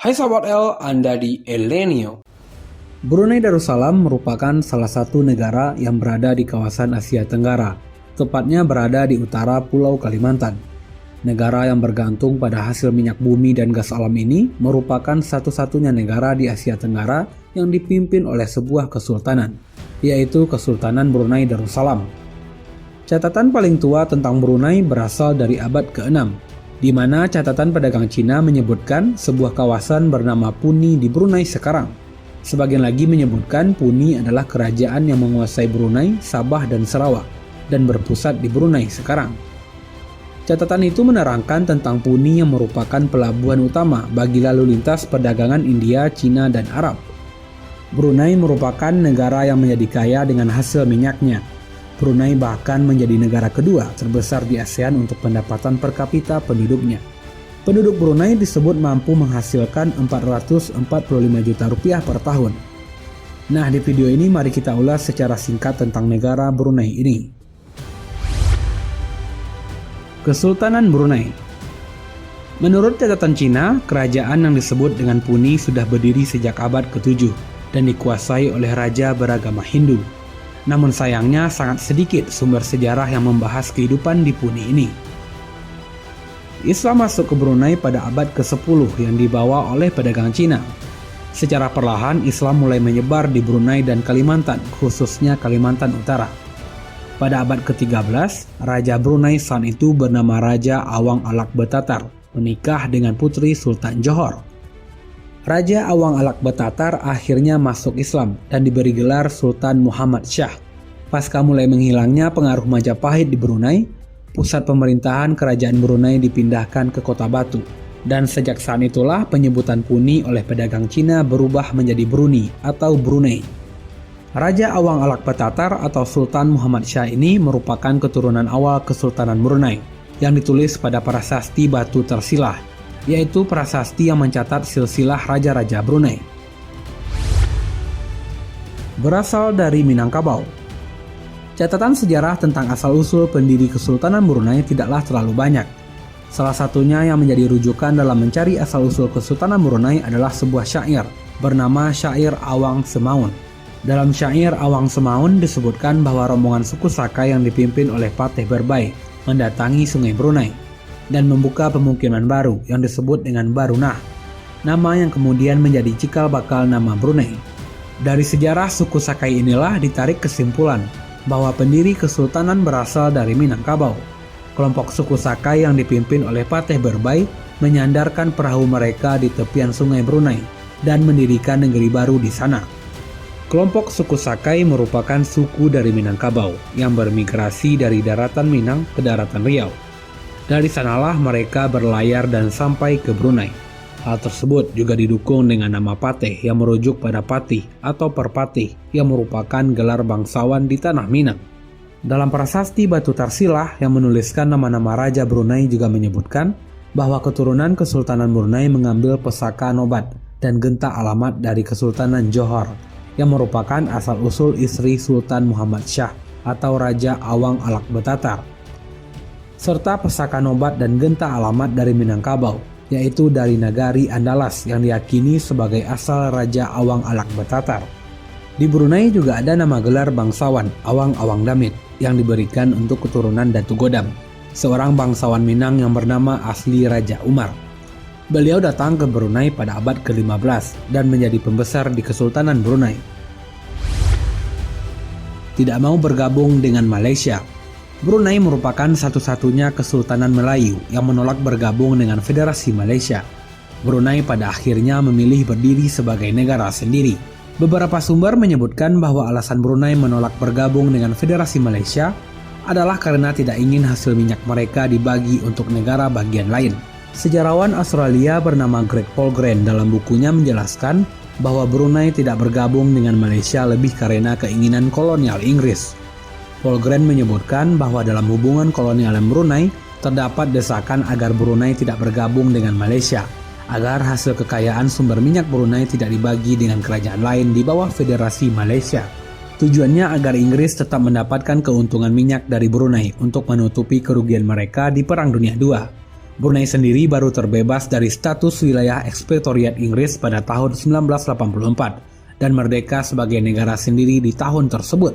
Hai sahabat L, Anda di Elenio. Brunei Darussalam merupakan salah satu negara yang berada di kawasan Asia Tenggara, tepatnya berada di utara Pulau Kalimantan. Negara yang bergantung pada hasil minyak bumi dan gas alam ini merupakan satu-satunya negara di Asia Tenggara yang dipimpin oleh sebuah kesultanan, yaitu Kesultanan Brunei Darussalam. Catatan paling tua tentang Brunei berasal dari abad ke-6, di mana catatan pedagang Cina menyebutkan sebuah kawasan bernama Puni di Brunei sekarang. Sebagian lagi menyebutkan Puni adalah kerajaan yang menguasai Brunei, Sabah, dan Sarawak, dan berpusat di Brunei sekarang. Catatan itu menerangkan tentang Puni yang merupakan pelabuhan utama bagi lalu lintas perdagangan India, Cina, dan Arab. Brunei merupakan negara yang menjadi kaya dengan hasil minyaknya. Brunei bahkan menjadi negara kedua terbesar di ASEAN untuk pendapatan per kapita penduduknya. Penduduk Brunei disebut mampu menghasilkan 445 juta rupiah per tahun. Nah, di video ini mari kita ulas secara singkat tentang negara Brunei ini. Kesultanan Brunei. Menurut catatan Cina, kerajaan yang disebut dengan Puni sudah berdiri sejak abad ke-7 dan dikuasai oleh raja beragama Hindu. Namun sayangnya sangat sedikit sumber sejarah yang membahas kehidupan di Puni ini. Islam masuk ke Brunei pada abad ke-10 yang dibawa oleh pedagang Cina. Secara perlahan Islam mulai menyebar di Brunei dan Kalimantan, khususnya Kalimantan Utara. Pada abad ke-13, Raja Brunei saat itu bernama Raja Awang Alak Betatar menikah dengan putri Sultan Johor. Raja Awang Alak Betatar akhirnya masuk Islam dan diberi gelar Sultan Muhammad Shah. Pasca mulai menghilangnya pengaruh Majapahit di Brunei, pusat pemerintahan kerajaan Brunei dipindahkan ke Kota Batu. Dan sejak saat itulah penyebutan Puni oleh pedagang Cina berubah menjadi Bruni atau Brunei. Raja Awang Alak Betatar atau Sultan Muhammad Shah ini merupakan keturunan awal Kesultanan Brunei yang ditulis pada prasasti Batu Tersilah, yaitu prasasti yang mencatat silsilah raja-raja Brunei. Berasal dari Minangkabau. Catatan sejarah tentang asal-usul pendiri Kesultanan Brunei tidaklah terlalu banyak. Salah satunya yang menjadi rujukan dalam mencari asal-usul Kesultanan Brunei adalah sebuah syair bernama Syair Awang Semaun. Dalam syair Awang Semaun disebutkan bahwa rombongan suku Sakai yang dipimpin oleh Patih Berbai mendatangi Sungai Brunei dan membuka pemukiman baru yang disebut dengan Barunah, nama yang kemudian menjadi cikal bakal nama Brunei. Dari sejarah suku Sakai inilah ditarik kesimpulan bahwa pendiri kesultanan berasal dari Minangkabau. Kelompok suku Sakai yang dipimpin oleh Patih Berbai menyandarkan perahu mereka di tepian Sungai Brunei dan mendirikan negeri baru di sana. Kelompok suku Sakai merupakan suku dari Minangkabau yang bermigrasi dari daratan Minang ke daratan Riau. Dari sanalah mereka berlayar dan sampai ke Brunei. Hal tersebut juga didukung dengan nama Patih yang merujuk pada Patih atau Perpatih yang merupakan gelar bangsawan di tanah Minang. Dalam prasasti Batu Tersilah yang menuliskan nama-nama Raja Brunei juga menyebutkan bahwa keturunan Kesultanan Brunei mengambil pesaka nobat dan genta alamat dari Kesultanan Johor yang merupakan asal-usul istri Sultan Muhammad Shah atau Raja Awang Alak Betatar, serta pesaka nobat dan genta alamat dari Minangkabau, yaitu dari Nagari Andalas yang diyakini sebagai asal Raja Awang Alak Betatar. Di Brunei juga ada nama gelar bangsawan Awang Awang Damit yang diberikan untuk keturunan Datu Godam, seorang bangsawan Minang yang bernama asli Raja Umar. Beliau datang ke Brunei pada abad ke-15 dan menjadi pembesar di Kesultanan Brunei. Tidak mau bergabung dengan Malaysia. Brunei merupakan satu-satunya kesultanan Melayu yang menolak bergabung dengan Federasi Malaysia. Brunei pada akhirnya memilih berdiri sebagai negara sendiri. Beberapa sumber menyebutkan bahwa alasan Brunei menolak bergabung dengan Federasi Malaysia adalah karena tidak ingin hasil minyak mereka dibagi untuk negara bagian lain. Sejarawan Australia bernama Greg Polgren dalam bukunya menjelaskan bahwa Brunei tidak bergabung dengan Malaysia lebih karena keinginan kolonial Inggris. Polgren menyebutkan bahwa dalam hubungan kolonial Brunei terdapat desakan agar Brunei tidak bergabung dengan Malaysia, agar hasil kekayaan sumber minyak Brunei tidak dibagi dengan kerajaan lain di bawah Federasi Malaysia. Tujuannya agar Inggris tetap mendapatkan keuntungan minyak dari Brunei untuk menutupi kerugian mereka di Perang Dunia II. Brunei sendiri baru terbebas dari status wilayah ekspektoriat Inggris pada tahun 1984 dan merdeka sebagai negara sendiri di tahun tersebut.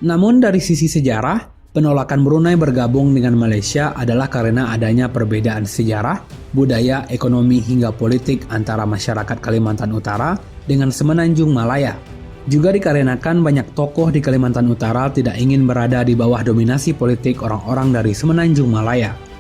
Namun dari sisi sejarah, penolakan Brunei bergabung dengan Malaysia adalah karena adanya perbedaan sejarah, budaya, ekonomi hingga politik antara masyarakat Kalimantan Utara dengan Semenanjung Malaya. Juga dikarenakan banyak tokoh di Kalimantan Utara tidak ingin berada di bawah dominasi politik orang-orang dari Semenanjung Malaya.